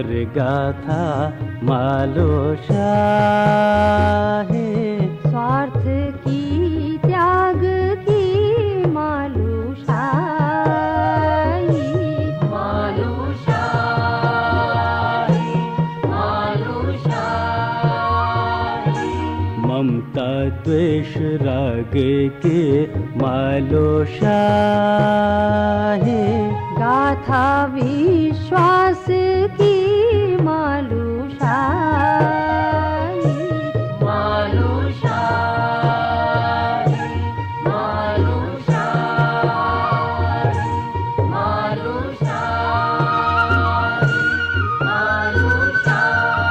पर गाथा मालो शाहे। स्वार्थ की त्याग की मालूशाही। मालूशाही, मालूशाही। ममता द्वेष राग के मालो शाहे। गाथा विश्वास की मालूशाही। मालूशाही, मालूशाही, मालूशाही, मालूशाही।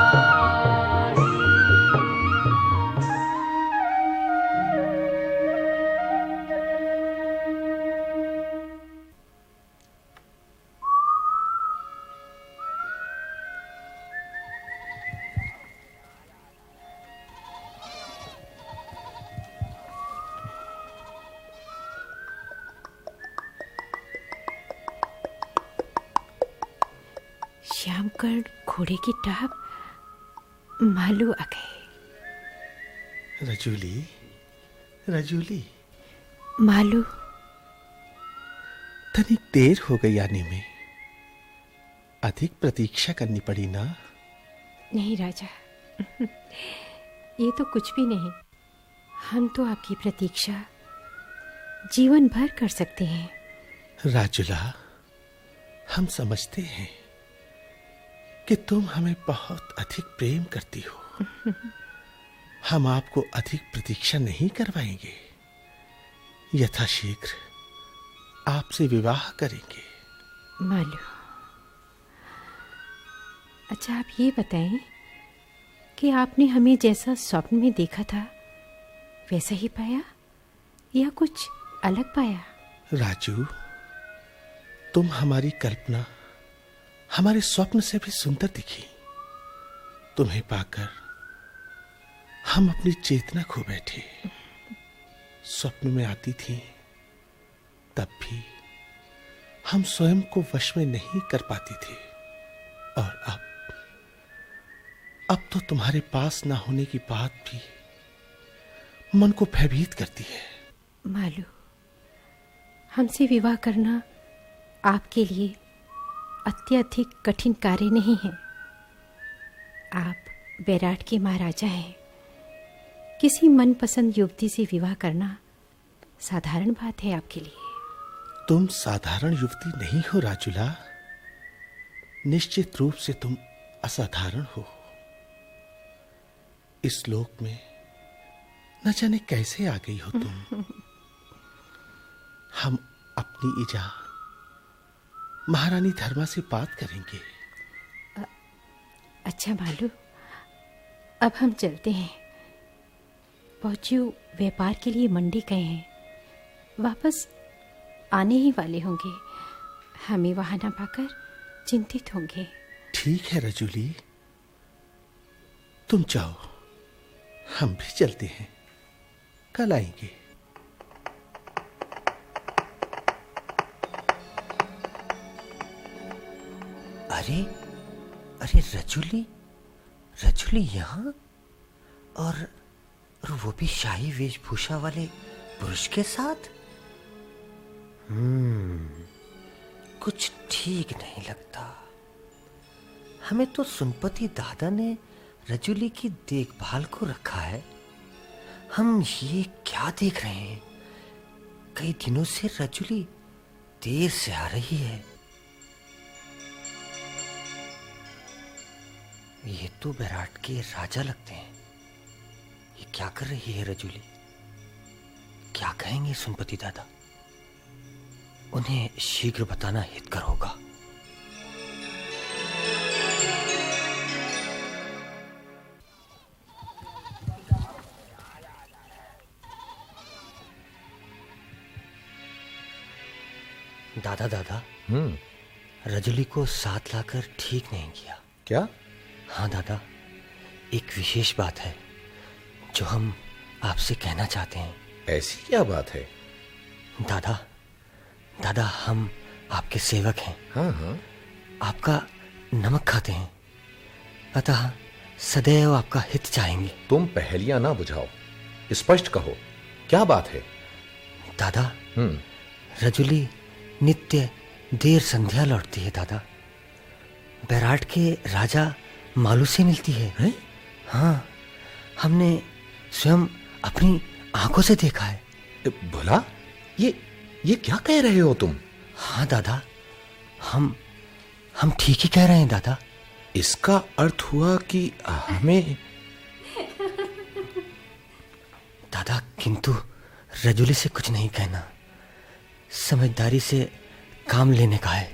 श्यामकर्ण घोड़े की टाप मालू आ गए। रजूली, रजूली, मालू तनिक देर हो गई आने में। अधिक प्रतीक्षा करनी पड़ी ना? नहीं राजा, ये तो कुछ भी नहीं। हम तो आपकी प्रतीक्षा जीवन भर कर सकते हैं। राजुला, हम समझते हैं कि तुम हमें बहुत अधिक प्रेम करती हो। हम आपको अधिक प्रतीक्षा नहीं करवाएंगे। यथाशीघ्र आपसे विवाह करेंगे। मालू, अच्छा आप ये बताएं कि आपने हमें जैसा स्वप्न में देखा था वैसा ही पाया या कुछ अलग पाया? राजू, तुम हमारी कल्पना हमारे स्वप्न से भी सुंदर दिखी। तुम्हें पाकर हम अपनी चेतना खो बैठे। स्वप्न में आती थी तब भी हम स्वयं को वश में नहीं कर पाती थी। और अब तो तुम्हारे पास ना होने की बात भी मन को भयभीत करती है। मालू, हमसे विवाह करना आपके लिए अत्यधिक कठिन कार्य नहीं है। आप बैराट के महाराजा हैं। किसी मनपसंद युवती से विवाह करना साधारण बात है आपके लिए। तुम साधारण युवती नहीं हो राजुला। निश्चित रूप से तुम असाधारण हो। इस लोक में न जाने कैसे आ गई हो तुम। हम अपनी इजा महारानी धर्मा से बात करेंगे। अच्छा मालू, अब हम चलते हैं। पहुंचू व्यापार के लिए मंडी गए हैं, वापस आने ही वाले होंगे। हमें वहां न पाकर चिंतित होंगे। ठीक है रजूली, तुम जाओ, हम भी चलते हैं। कल आएंगे। अरे अरे रजूली, रजूली यहाँ? और वो भी शाही वेशभूषा वाले पुरुष के साथ? कुछ ठीक नहीं लगता। हमें तो सुनपति दादा ने रजूली की देखभाल को रखा है। हम ये क्या देख रहे हैं? कई दिनों से रजूली देर से आ रही है। ये तो बैराट के राजा लगते हैं। ये क्या कर रही है रजूली? क्या कहेंगे सुनपति दादा? उन्हें शीघ्र बताना हितकर होगा। दादा दादा, रजूली को साथ लाकर ठीक नहीं किया। क्या? हाँ दादा, एक विशेष बात है जो हम आपसे कहना चाहते हैं। ऐसी क्या बात है? दादा दादा, हम आपके सेवक हैं। हाँ हाँ। आपका नमक खाते हैं। अतः सदैव आपका हित चाहेंगे। तुम पहेलियां ना बुझाओ, स्पष्ट कहो, क्या बात है? दादा, रजुली नित्य देर संध्या लौटती है दादा। बैराट के राजा मालू से मिलती है? हाँ, हमने स्वयं अपनी आंखों से देखा है। भला ये क्या कह रहे हो तुम? हाँ दादा, हम ठीक ही कह रहे हैं दादा। इसका अर्थ हुआ कि हमें दादा, किंतु रजुली से कुछ नहीं कहना, समझदारी से काम लेने का है।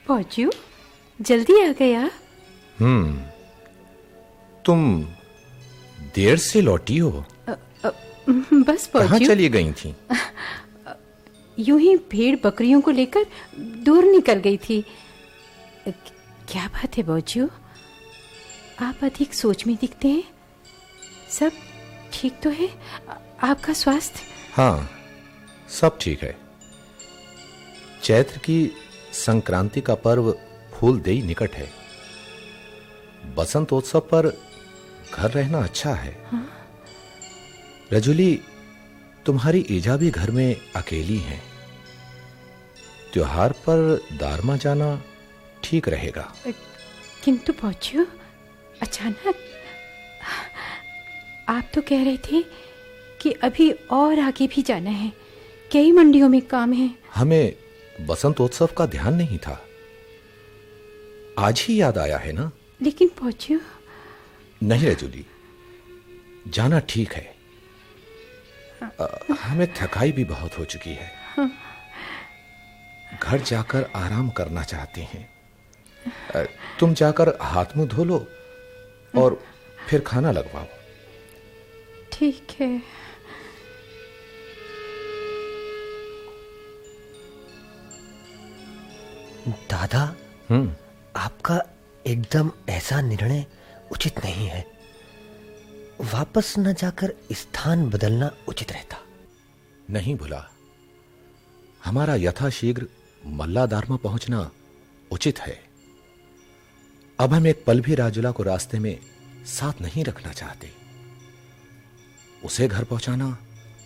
पहुंचू, जल्दी आ गया। तुम देर से लौटी हो? बस कहाँ पहुंचू, चली गई थी? यूं ही भेड़ बकरियों को लेकर दूर निकल गई थी। क्या बात है पहुंचू, आप अधिक सोच में दिखते हैं। सब ठीक तो है? आपका स्वास्थ्य? हाँ, सब ठीक है। चैत्र की संक्रांति का पर्व फूलदेई निकट है। बसंतोत्सव पर घर रहना अच्छा है। हाँ? रजुली, तुम्हारी ईजा भी घर में अकेली हैं। त्योहार पर दारमा जाना ठीक रहेगा। किंतु पहुंचू, अचानक आप तो कह रहे थे कि अभी और आगे भी जाना है, कई मंडियों में काम है। हमें बसंतोत्सव का ध्यान नहीं था, आज ही याद आया है ना? लेकिन पहुंचू। नहीं रजुली, जाना ठीक है। हमें थकाई भी बहुत हो चुकी है। हाँ। घर जाकर आराम करना चाहते हैं। तुम जाकर हाथ मुंह धो लो और फिर खाना लगवाओ। ठीक है। दादा, आपका एकदम ऐसा निर्णय उचित नहीं है। वापस न जाकर स्थान बदलना उचित रहता। नहीं भुला, हमारा यथाशीघ्र मल्ला दारमा पहुंचना उचित है। अब हम एक पल भी राजुला को रास्ते में साथ नहीं रखना चाहते। उसे घर पहुंचाना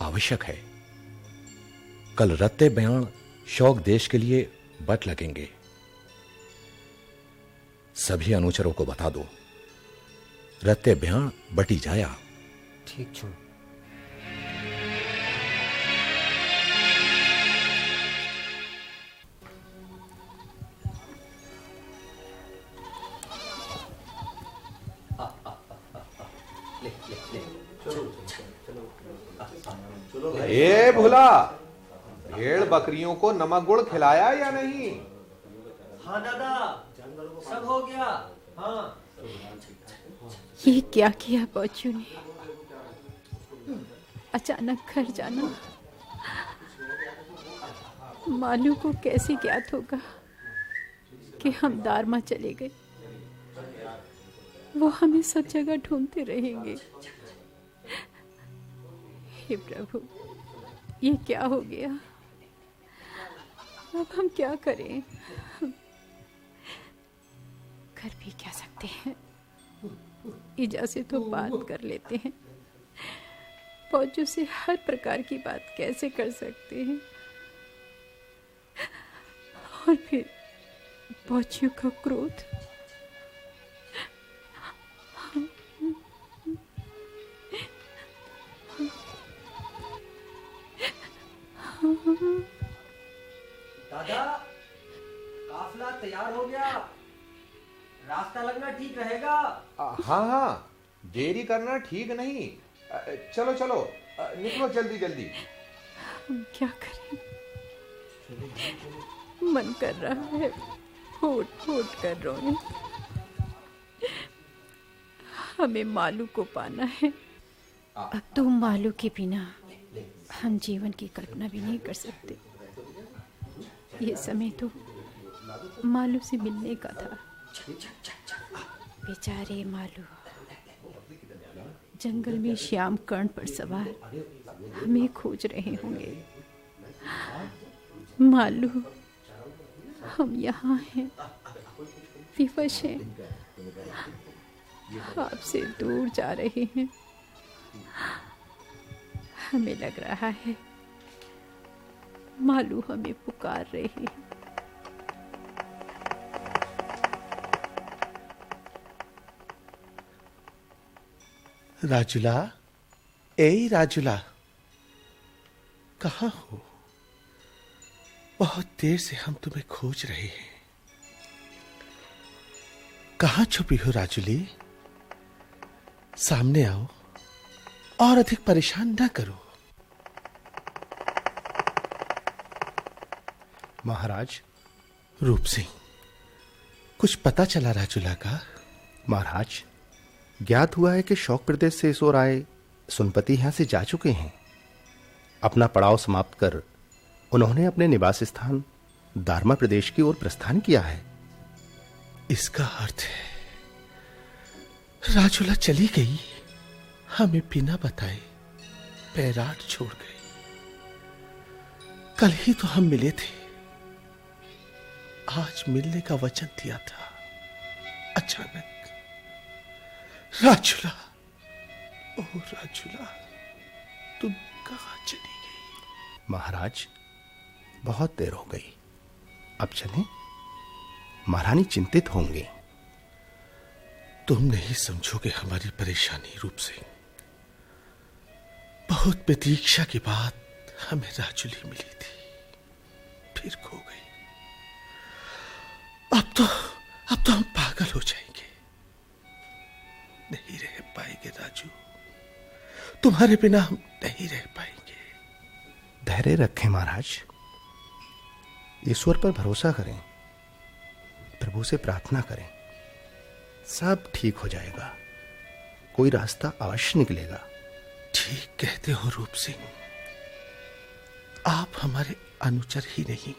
आवश्यक है। कल रत्ते बयान शौक देश के लिए बट लगेंगे। सभी अनुचरों को बता दो, रत्ते बयान बटी जाया। ठीक छू। ए भुला, भेड़ बकरियों को नमक गुड़ खिलाया या नहीं? हाँ दादा, सब हो गया। हाँ। ये क्या किया पहुंचू ने? अचानक घर जाना। मालू को कैसे ज्ञात होगा कि हम दारमा चले गए? वो हमें सब जगह ढूंढते रहेंगे। हे प्रभु, ये क्या हो गया? अब हम क्या करें? कर भी क्या सकते हैं? ईजा से तो बात कर लेते हैं। पौजू से हर प्रकार की बात कैसे कर सकते हैं? और फिर पौजू का क्रोध। दादा, काफिला तैयार हो गया। रास्ता लगना ठीक रहेगा। हाँ हाँ, देरी करना ठीक नहीं। चलो चलो, निकलो जल्दी जल्दी। हम क्या करें? मन कर रहा है फूट फूट कर रोने। हमें मालू को पाना है। अब तो मालू के बिना हम जीवन की कल्पना भी नहीं कर सकते। ये समय तो मालू से मिलने का था। बेचारे मालू जंगल में श्याम कर्ण पर सवार हमें खोज रहे होंगे। मालू हम यहाँ हैं, विवश हैं, आपसे दूर जा रहे हैं। हमें लग रहा है मालू हमें पुकार रहे हैं। राजुला, ए राजुला, कहाँ हो? बहुत देर से हम तुम्हें खोज रहे हैं। कहाँ छुपी हो राजुली? सामने आओ और अधिक परेशान न करो। महाराज। रूप सिंह, कुछ पता चला राजुला का? महाराज, ज्ञात हुआ है कि शौक प्रदेश से इस ओर आए सुनपति यहां से जा चुके हैं। अपना पड़ाव समाप्त कर उन्होंने अपने निवास स्थान दारमा प्रदेश की ओर प्रस्थान किया है। इसका अर्थ है राजुला चली गई, हमें बिना बताए बैराट छोड़ गई। कल ही तो हम मिले थे, आज मिलने का वचन दिया था। अचानक राजुला, ओ राजुला, तुम कहां चली गई? महाराज, बहुत देर हो गई, अब चलें? महारानी चिंतित होंगी। तुम नहीं समझोगे हमारी परेशानी रूप सिंह। बहुत प्रतीक्षा के बाद हमें राजुली मिली थी, फिर खो गई। अब तो हम पागल हो जाएंगे। नहीं रह पाएंगे राजू, तुम्हारे बिना हम नहीं रह पाएंगे। धैर्य रखें महाराज, ईश्वर पर भरोसा करें, प्रभु से प्रार्थना करें, सब ठीक हो जाएगा। कोई रास्ता अवश्य निकलेगा। ठीक कहते हो रूप सिंह, आप हमारे अनुचर ही नहीं,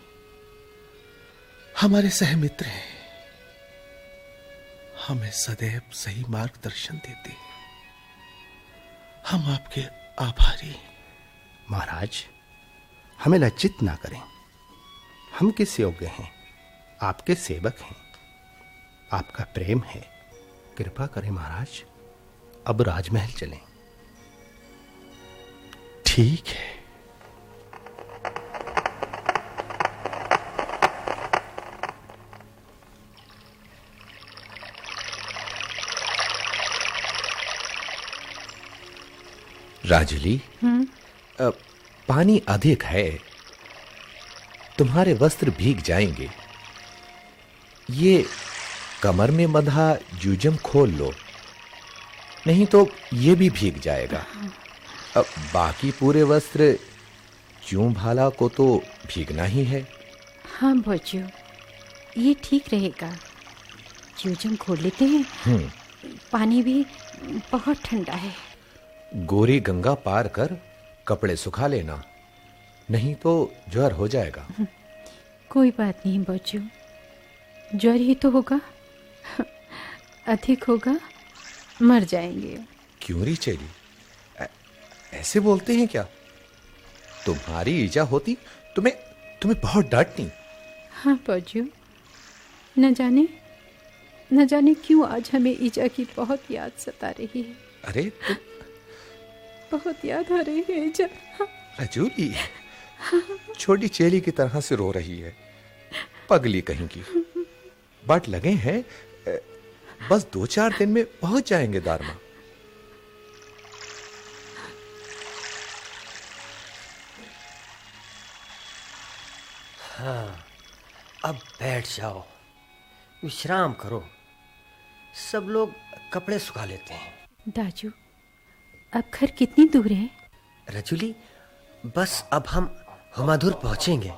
हमारे सहमित्र हैं। हमें सदैव सही मार्गदर्शन देते हैं। हम आपके आभारी हैं। महाराज, हमें लज्जित ना करें। हम किस योग्य हैं? आपके सेवक हैं, आपका प्रेम है। कृपा करें महाराज, अब राजमहल चलें। ठीक है। राजुली, पानी अधिक है, तुम्हारे वस्त्र भीग जाएंगे। ये कमर में बंधा जूजम खोल लो, नहीं तो ये भी भीग जाएगा। अब बाकी पूरे वस्त्र जूं भाला को तो भीगना ही है। हाँ भोजू, ये ठीक रहेगा। जूजम खोल लेते हैं। पानी भी बहुत ठंडा है। गोरी गंगा पार कर कपड़े सुखा लेना, नहीं तो ज्वर हो जाएगा। कोई बात नहीं बच्चों, ज्वर ही तो होगा, अधिक होगा मर जाएंगे। क्यों री चेली, ऐसे बोलते हैं क्या? तुम्हारी ईजा होती तुम्हें बहुत डांटती। हाँ बच्चों, न जाने क्यों आज हमें ईजा की बहुत याद सता रही है। अरे बहुत याद आ रही है ईजा। रजूली छोटी चेली की तरह से रो रही है, पगली कहीं की। बाट लगे हैं, बस 2-4 दिन में पहुंच जाएंगे दारमा। हाँ, अब बैठ जाओ, विश्राम करो। सब लोग कपड़े सुखा लेते हैं। दाजू, अब घर कितनी दूर है? रजुली, बस अब हम हुमादुर पहुंचेंगे।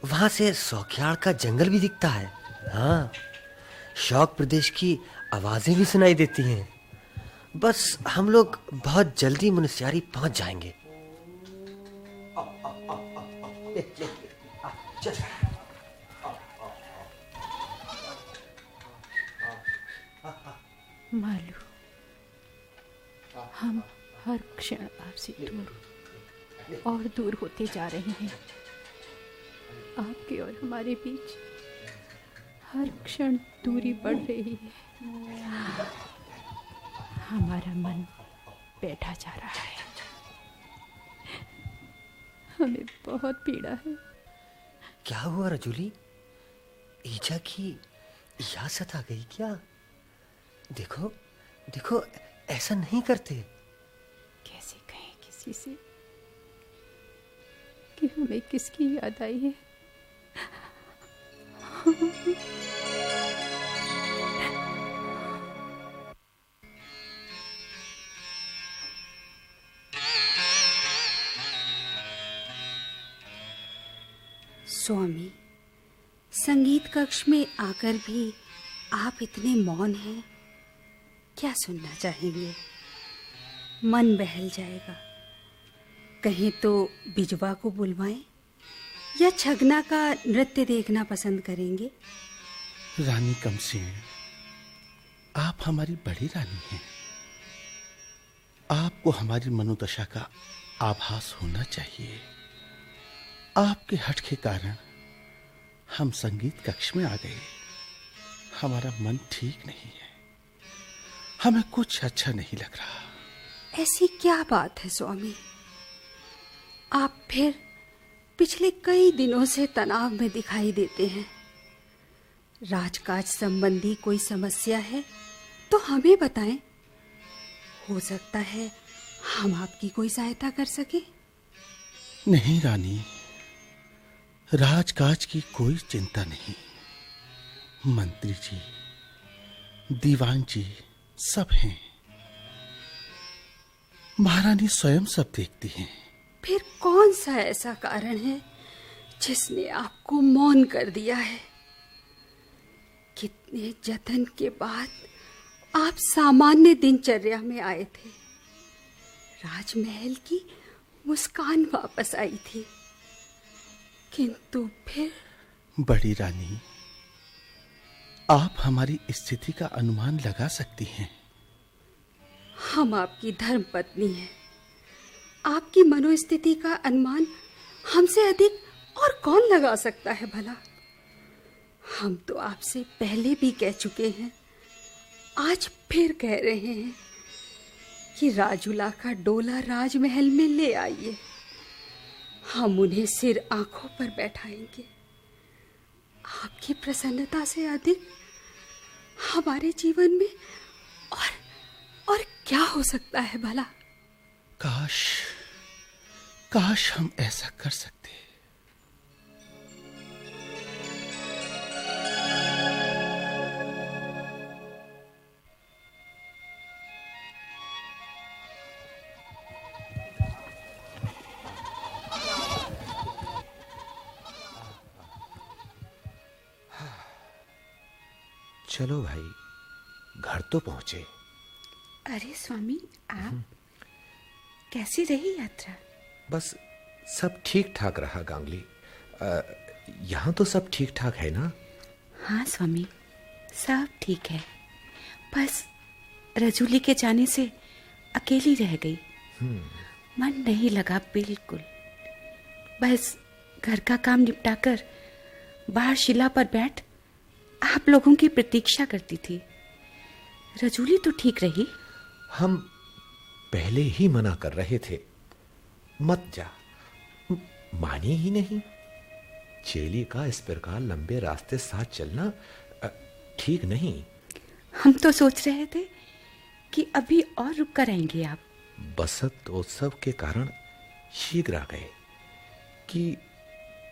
वहां से सौख्याड़ का जंगल भी दिखता है। हाँ, शौक प्रदेश की आवाजें भी सुनाई देती हैं। बस हम लोग बहुत जल्दी मुनस्यारी पहुंच जाएंगे। मालू, हम हर क्षण आपसे दूर और दूर होते जा रहे हैं। आपके और हमारे बीच हर क्षण दूरी बढ़ रही है। हमारा मन बैठा जा रहा है। हमें बहुत पीड़ा है। क्या हुआ रजूली? ईजा की याद आ गई क्या? देखो देखो, ऐसा नहीं करते। कैसे कहें किसी से कि हमें किसकी याद आई है? स्वामी, संगीत कक्ष में आकर भी आप इतने मौन हैं। क्या सुनना चाहेंगे? मन बहल जाएगा। कहीं तो बिजवा को बुलवाएं या छगना का नृत्य देखना पसंद करेंगे? रानी कमसिन, आप हमारी बड़ी रानी हैं। आपको हमारी मनोदशा का आभास होना चाहिए। आपके हठ के कारण हम संगीत कक्ष में आ गए। हमारा मन ठीक नहीं है, हमें कुछ अच्छा नहीं लग रहा। ऐसी क्या बात है स्वामी? आप फिर पिछले कई दिनों से तनाव में दिखाई देते हैं। राजकाज संबंधी कोई समस्या है तो हमें बताएं। हो सकता है हम आपकी कोई सहायता कर सके। नहीं रानी, राजकाज की कोई चिंता नहीं। मंत्री जी, दीवान जी सब हैं। महारानी स्वयं सब देखती हैं। फिर कौन सा ऐसा कारण है जिसने आपको मौन कर दिया है? कितने जतन के बाद आप सामान्य दिनचर्या में आए थे। राजमहल की मुस्कान वापस आई थी, किंतु फिर। बड़ी रानी, आप हमारी स्थिति का अनुमान लगा सकती हैं। हम आपकी धर्म पत्नी हैं। आपकी मनोस्थिति का अनुमान हमसे अधिक और कौन लगा सकता है भला? हम तो आपसे पहले भी कह चुके हैं, आज फिर कह रहे हैं कि राजुला का डोला राजमहल में ले आइए। हम उन्हें सिर आंखों पर बैठाएंगे। आपकी प्रसन्नता से अधिक हमारे जीवन में और क्या हो सकता है भला? काश हम ऐसा कर सकते। चलो भाई, घर तो पहुंचे। अरे स्वामी, आप कैसी रही यात्रा? बस सब ठीक ठाक रहा गांगली। यहाँ तो सब ठीक ठाक है ना? हाँ स्वामी, सब ठीक है। बस रजूली के जाने से अकेली रह गई। मन नहीं लगा बिल्कुल। बस घर का काम निपटाकर बाहर शिला पर बैठ आप लोगों की प्रतीक्षा करती थी। रजूली तो ठीक रही। हम पहले ही मना कर रहे थे, मत जा। मानी ही नहीं। चेली का इस प्रकार लंबे रास्ते साथ चलना ठीक नहीं। हम तो सोच रहे थे कि अभी और रुक कर आएंगे आप। बसंत उत्सव के कारण शीघ्र आ गए कि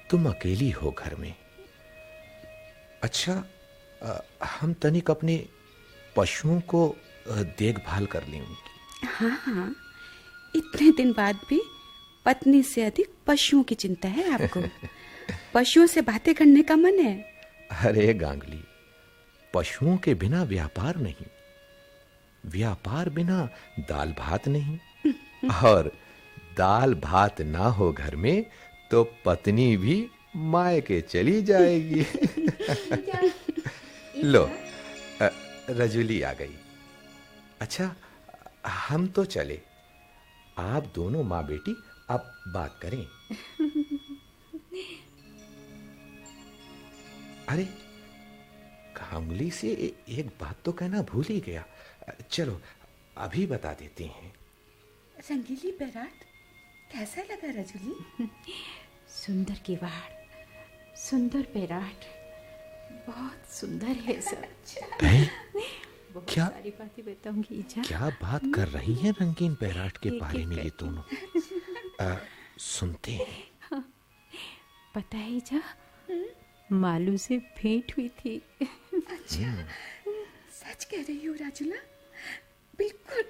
तुम अकेली हो घर में। अच्छा, हम तनिक अपने पशुओं को देखभाल कर लेंगे। हाँ, इतने दिन बाद भी पत्नी से अधिक पशुओं की चिंता है आपको। पशुओं से बातें करने का मन है। अरे गांगली, पशुओं के बिना व्यापार नहीं, व्यापार बिना दाल भात नहीं, और दाल भात ना हो घर में तो पत्नी भी मायके चली जाएगी। लो, रजूली आ गई। अच्छा, हम तो चले। आप दोनों माँ बेटी अब बात करें। अरे कामली से एक बात तो कहना भूल ही गया। चलो अभी बता देती हैं। रंगीली बैराट कैसा लगा रजुली? सुंदर किवाड़, सुंदर बेराट, बहुत सुंदर है सब। बहुत क्या सारी बातें बताऊंगी ईजा। क्या बात कर रही हैं रंगीन बैराट के बारे में ये दोनों? सुनते हैं। पता है ईजा, मालू से भेंट हुई थी। अच्छा, सच कह रही हो राजुला? बिल्कुल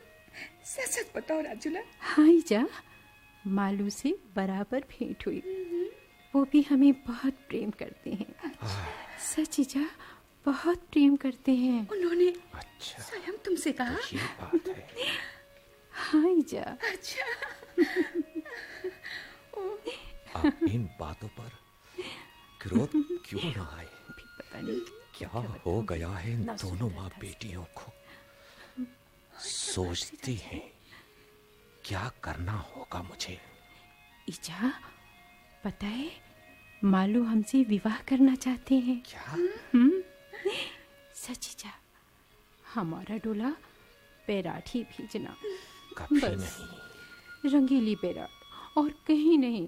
सच सच बताओ राजुला। हाँ ईजा, मालू से बराबर भेंट हुई। वो भी हमें बहुत प्रेम करते हैं। सच ईजा, बहुत प्रेम करते हैं। उन्होंने अच्छा स्वयं तुमसे कहा? तो ये बात है। हाँ ईजा। अच्छा। अब इन बातों पर क्रोध क्यों न आए? पता नहीं क्या हो गया है इन दोनों माँ बेटियों को? सोचती हैं क्या करना होगा मुझे। ईजा, पता है मालू हमसे विवाह करना चाहते हैं। क्या? सच ईजा, हमारा डोला बैराट ही भेजना। कभी बस। नहीं। रंगीली बैराट और कहीं नहीं।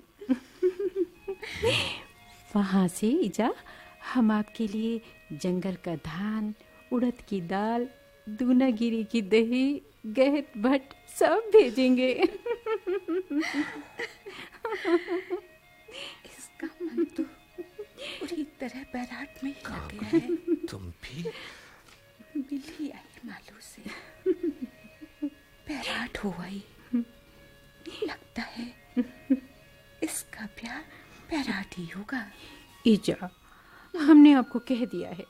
वहां से ईजा हम आपके लिए जंगल का धान, उड़द की दाल, दूनागिरी की दही, गहत भट्ट सब भेजेंगे। इसका मन तो पूरी तरह बैराट में ही लग गया है। तुम भी मिल ही आई मालू से, बैराट हो आई। लगता है इसका प्यार बैराट ही होगा। ईजा, हमने आपको कह दिया है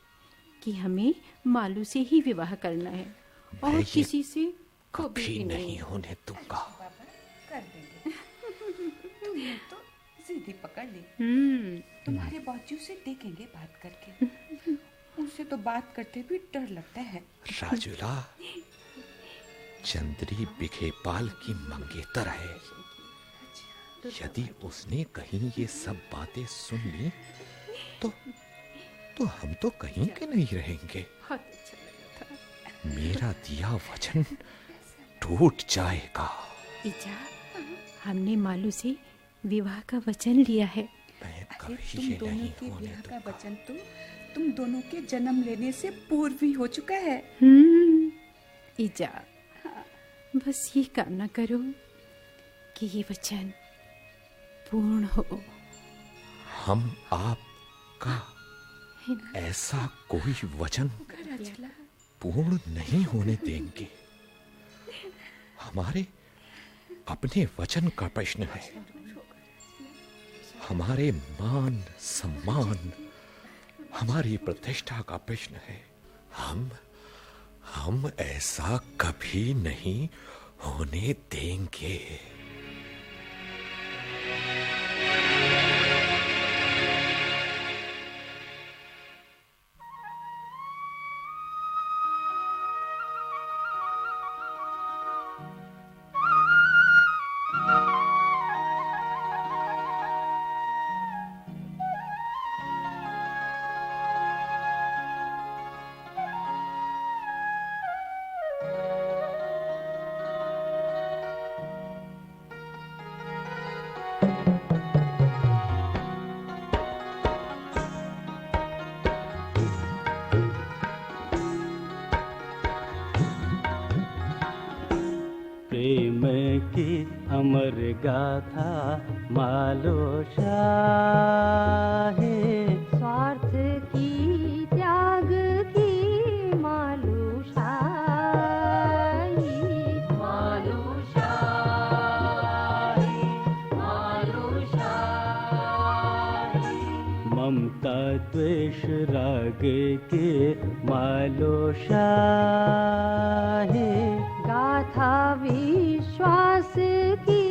कि हमें मालू से ही विवाह करना है और ये किसी से कभी भी नहीं होने दूंगा। कर देंगे। तुमने तो जिद्दी पकड़ ली। हम्म। तुम्हारे बाजू से देखेंगे बात करके। उनसे तो बात करते भी डर लगता है। राजुला चंद्री बिखेपाल की मंगेतर है। यदि उसने कहीं ये सब बातें सुन ली तो हम तो कहीं के नहीं रहेंगे। बहुत अच्छा लगा था। मेरा दिया वचन टूट जाएगा। ईजा, हमने मालू से विवाह का वचन लिया है। मैं अरे कभी तुम ये दोनों नहीं के होने ब्याह का दूंगा। वचन तो तुम दोनों के जन्म लेने से पूर्व ही हो चुका है। ईजा, बस ये कामना करो कि ये वचन पूर्ण हो। हम आपका ऐसा कोई वचन राजुला, पूर्ण नहीं होने देंगे। हमारे अपने वचन का प्रश्न है, हमारे मान सम्मान, हमारी प्रतिष्ठा का प्रश्न है। हम ऐसा कभी नहीं होने देंगे। प्रेम की अमर गाथा मालो शाहे, स्वार्थ की त्याग की मालूशाही, मालूशाही, मालूशाही। ममता द्वेष राग के मालो शाहे, गाथा विश्वास की